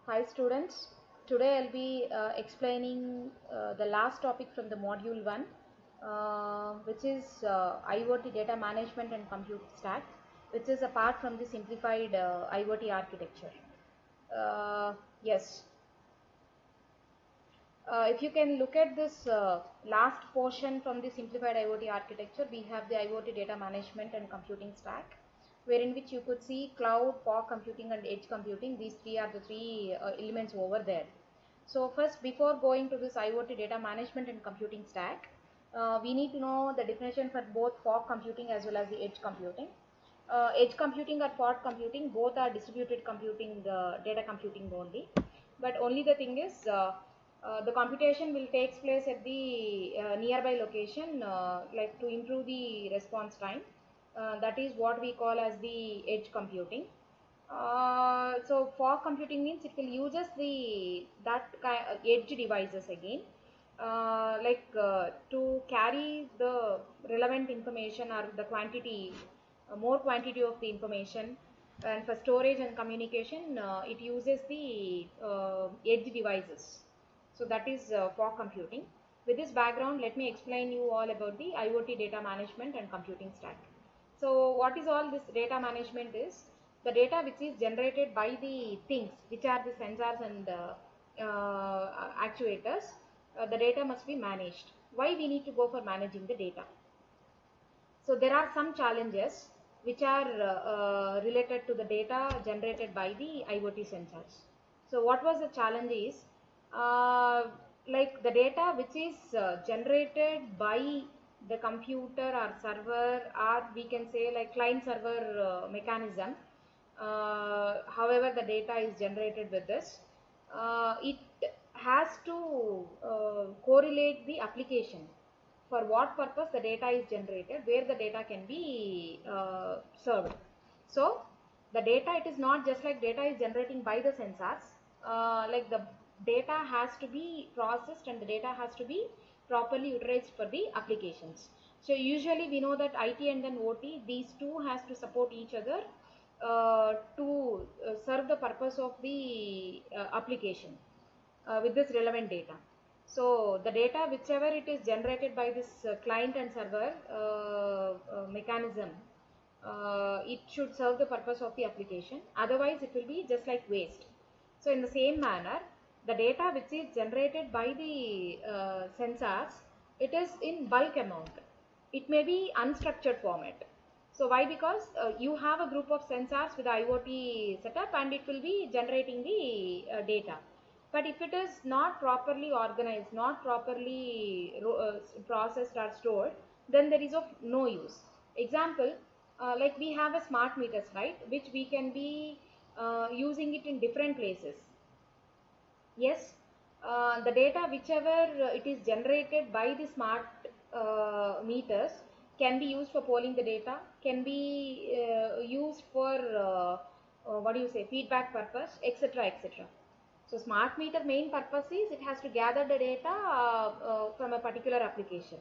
Hi students, today I'll be explaining the last topic from the module 1 which is IoT data management and compute stack, which is apart from the simplified IoT architecture. Yes, if you can look at this last portion from the simplified IoT architecture, we have the IoT data management and computing stack, wherein which you could see cloud, fog computing and edge computing. These three are the three elements over there. So first, before going to this IoT data management and computing stack, we need to know the definition for both fog computing as well as the edge computing. Edge computing or fog computing, both are distributed computing, data computing only. But only the thing is, the computation will take place at the nearby location, like to improve the response time. That is what we call as the edge computing. So fog computing means it will uses the edge devices again, to carry the relevant information or the quantity, more quantity of the information, and for storage and communication, it uses the edge devices. So that is fog computing. With this background, let me explain you all about the IoT data management and computing stack. So what is all this data management is? The data which is generated by the things, which are the sensors and actuators, the data must be managed. Why we need to go for managing the data? So there are some challenges which are related to the data generated by the IoT sensors. So what was the challenge is, uh, like the data which is generated by the computer or server, or we can say like client server mechanism, however the data is generated with this, it has to correlate the application, for what purpose the data is generated, where the data can be served. So the data, it is not just like data is generating by the sensors, like the data has to be processed and the data has to be properly utilized for the applications. So usually we know that IT and then OT, these two has to support each other to serve the purpose of the application with this relevant data. So the data whichever it is generated by this client and server mechanism, it should serve the purpose of the application, otherwise it will be just like waste. So in the same manner, the data which is generated by the sensors, it is in bulk amount, it may be unstructured format. So why? Because you have a group of sensors with IoT setup and it will be generating the data. But if it is not properly organized, not properly processed or stored, then there is of no use. Example, like we have a smart meters, right, which we can be using it in different places. Yes, the data whichever it is generated by the smart meters can be used for polling the data, can be used for what do you say, feedback purpose, etc., etc. So smart meter main purpose is it has to gather the data from a particular application.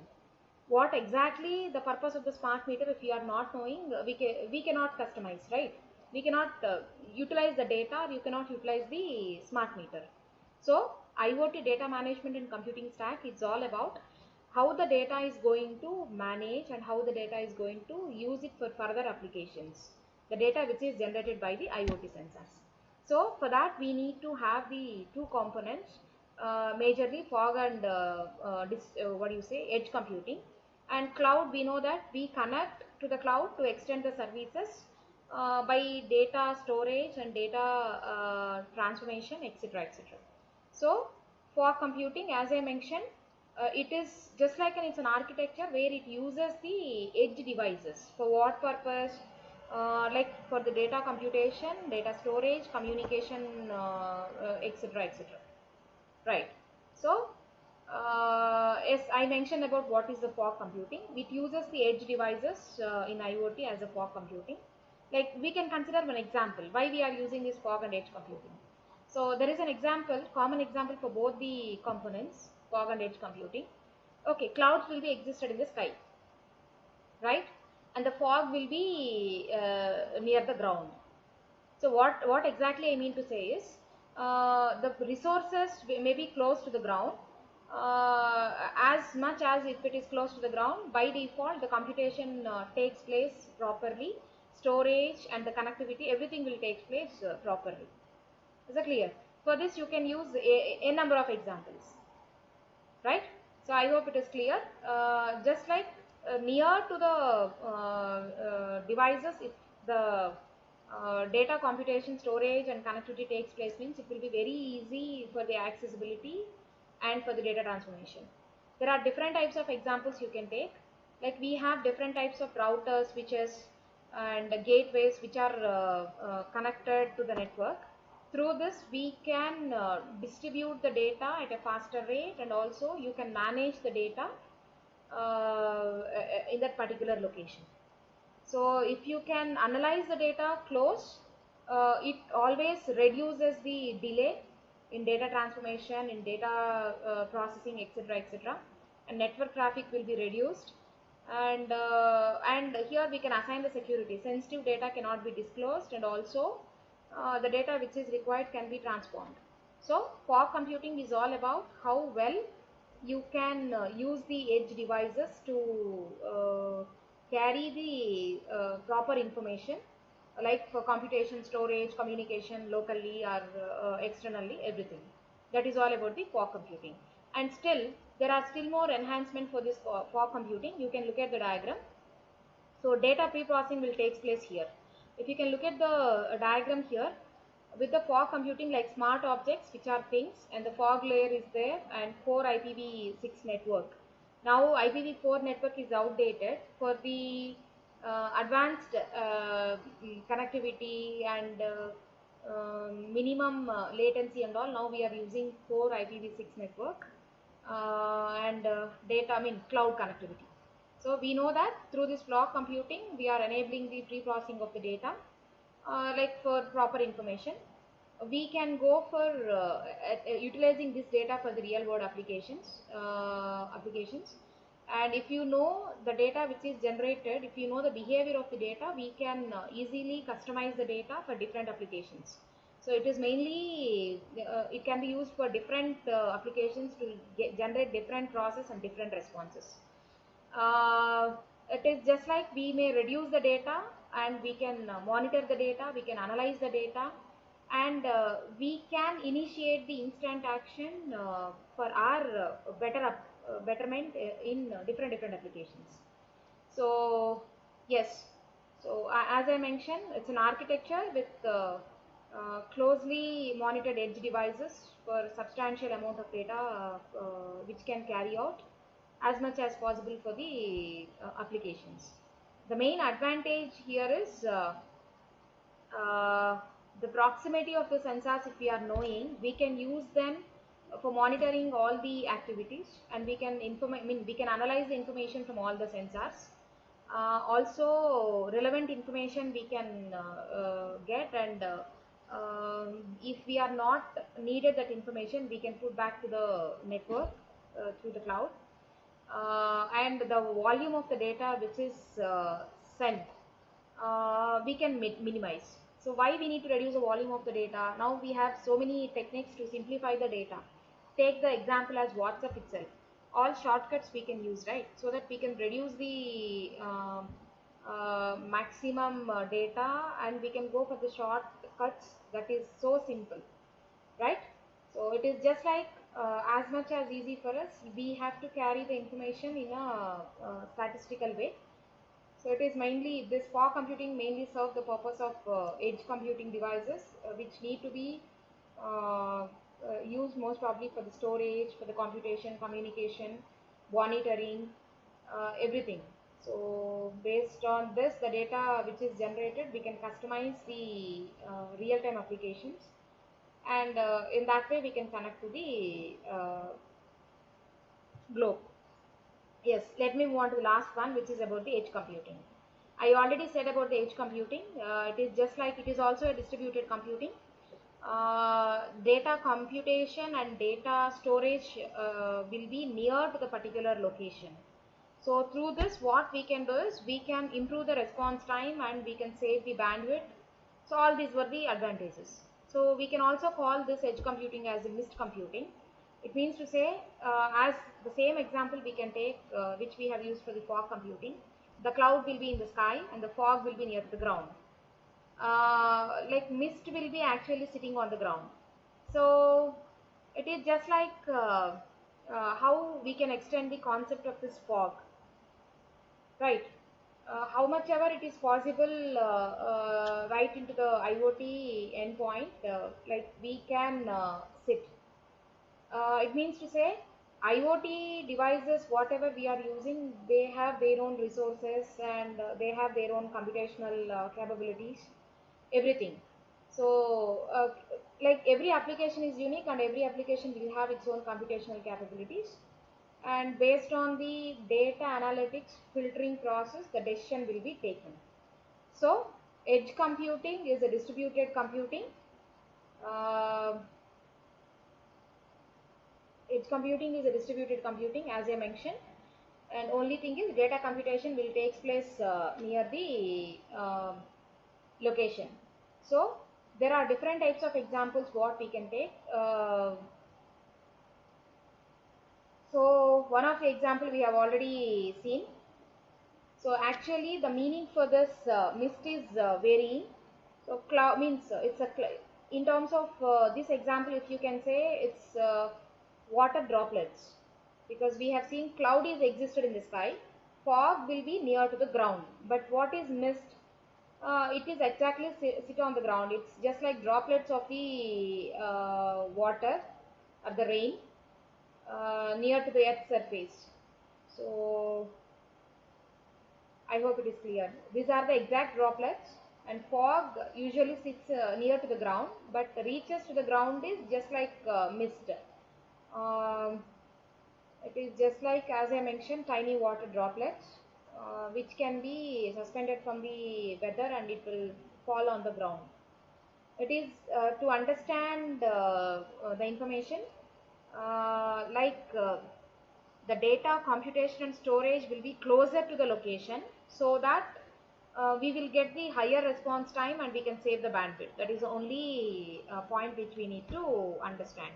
What exactly the purpose of the smart meter, if you are not knowing, we cannot customize, right? We cannot utilize the data, you cannot utilize the smart meter. So IoT data management and computing stack is all about how the data is going to manage and how the data is going to use it for further applications, the data which is generated by the IoT sensors. So for that we need to have the two components, majorly fog and what do you say, edge computing. And cloud, we know that we connect to the cloud to extend the services by data storage and data transformation, etc., etc. So for computing, as I mentioned, it is just like it's an architecture where it uses the edge devices. For what purpose? Like for the data computation, data storage, communication, etc., etc. Right. So, yes, I mentioned about what is the fog computing. It uses the edge devices in IoT as a fog computing. Like we can consider one example why we are using this fog and edge computing. So there is an example, common example for both the components, fog and edge computing. Okay, clouds will be existed in the sky, right? And the fog will be near the ground. So what exactly I mean to say is, the resources may be close to the ground. As much as if it is close to the ground, by default the computation takes place properly, storage and the connectivity, everything will take place properly. Is that clear? For this you can use a number of examples, right? So I hope it is clear. Just like near to the devices, if the data computation, storage and connectivity takes place, means it will be very easy for the accessibility and for the data transformation. There are different types of examples you can take. Like we have different types of routers, switches and gateways which are connected to the network. Through this we can distribute the data at a faster rate, and also you can manage the data in that particular location. So if you can analyze the data close, it always reduces the delay in data transformation, in data processing, etc., etc., and network traffic will be reduced. And here we can assign the security. Sensitive data cannot be disclosed, and also the data which is required can be transformed. So fog computing is all about how well you can use the edge devices to carry the proper information, like for computation, storage, communication locally or externally, everything. That is all about the fog computing. And still there are still more enhancement for this fog computing. You can look at the diagram. So data pre-processing will take place here. If you can look at the diagram here, with the fog computing, like smart objects which are things, and the fog layer is there, and core IPv6 network. Now IPv4 network is outdated. For the advanced connectivity and minimum latency and all, now we are using core IPv6 network and data, cloud connectivity. So we know that through this fog computing we are enabling the pre-processing of the data, like for proper information. We can go for utilizing this data for the real world applications. And if you know the data which is generated, if you know the behavior of the data, we can easily customize the data for different applications. So it is mainly it can be used for different applications to generate different process and different responses. It is just like we may reduce the data, and we can monitor the data, we can analyze the data, and we can initiate the instant action for our betterment in different applications. So yes, so as I mentioned, it's an architecture with closely monitored edge devices for substantial amount of data which can carry out as much as possible for the applications. The main advantage here is the proximity of the sensors. If we are knowing, we can use them for monitoring all the activities, and we can we can analyze the information from all the sensors. Also relevant information we can get, and if we are not needed that information, we can put back to the network through the cloud. And the volume of the data which is sent, we can minimize. So why we need to reduce the volume of the data? Now we have so many techniques to simplify the data. Take the example as WhatsApp itself. All shortcuts we can use, right? So that we can reduce the maximum data, and we can go for the shortcuts. That is so simple, right? So it is just like as much as easy for us, we have to carry the information in a statistical way. So it is mainly, this fog computing mainly serve the purpose of edge computing devices which need to be used most probably for the storage, for the computation, communication, monitoring, everything. So based on this, the data which is generated, we can customize the real-time applications, and in that way we can connect to the globe. Yes, let me move on to the last one, which is about the edge computing. I already said about the edge computing. It is just like, it is also a distributed computing. Data computation and data storage will be near to the particular location. So through this, what we can do is we can improve the response time, and we can save the bandwidth. So all these were the advantages. So we can also call this edge computing as a mist computing. It means to say, as the same example we can take, which we have used for the fog computing. The cloud will be in the sky and the fog will be near to the ground. Like mist will be actually sitting on the ground. So it is just like how we can extend the concept of this fog, right? How much ever it is possible, right into the IoT endpoint, like we can sit. It means to say IoT devices, whatever we are using, they have their own resources and they have their own computational capabilities, everything. So, like every application is unique and every application will have its own computational capabilities. And based on the data analytics filtering process, the decision will be taken. So, edge computing is a distributed computing. Uh, Edge computing is a distributed computing, as I mentioned, and only thing is data computation will take place near the location. So there are different types of examples what we can take. So one of the example we have already seen. So actually the meaning for this mist is varying. So cloud means it's a in terms of this example, if you can say it's water droplets, because we have seen cloud is existed in the sky, fog will be near to the ground. But what is mist? It is exactly sit on the ground. It's just like droplets of the water or the rain near to the earth's surface. So I hope it is clear. These are the exact droplets, and fog usually sits near to the ground, but reaches to the ground is just like mist. Um, it is just like, as I mentioned, tiny water droplets, which can be suspended from the weather and it will fall on the ground. It is to understand the information, the data computation and storage will be closer to the location, so that we will get the higher response time and we can save the bandwidth. That is the only point which we need to understand.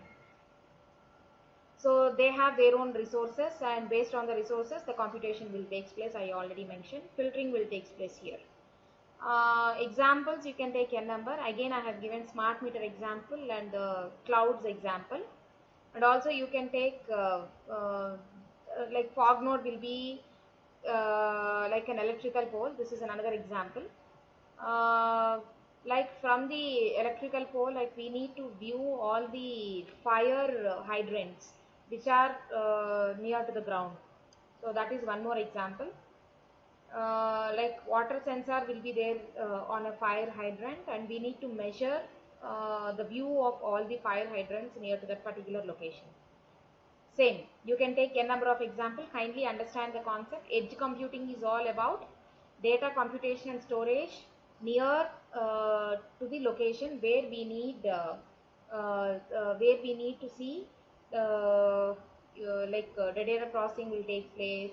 So they have their own resources, and based on the resources the computation will take place. I already mentioned filtering will take place here. Examples, you can take n number. Again I have given smart meter example and clouds example, and also you can take like fog node will be like an electrical pole. This is another example. uh, like from the electrical pole, like we need to view all the fire hydrants which are near to the ground. So that is one more example. Like water sensor will be there on a fire hydrant, and we need to measure the view of all the fire hydrants near to that particular location. Same, you can take a number of examples. Kindly understand the concept. Edge computing is all about data computation and storage near to the location where we need to see the data processing will take place,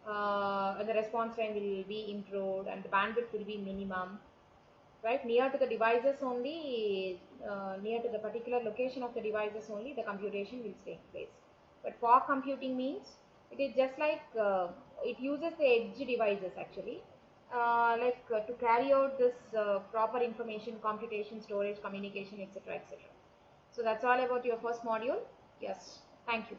and the response time will be improved and the bandwidth will be minimum, right? Near to the devices only, near to the particular location of the devices only the computation will take place. But fog computing means it is just like it uses the edge devices actually, to carry out this proper information computation, storage, communication, etc., etc. So that's all about your first module. Yes, thank you.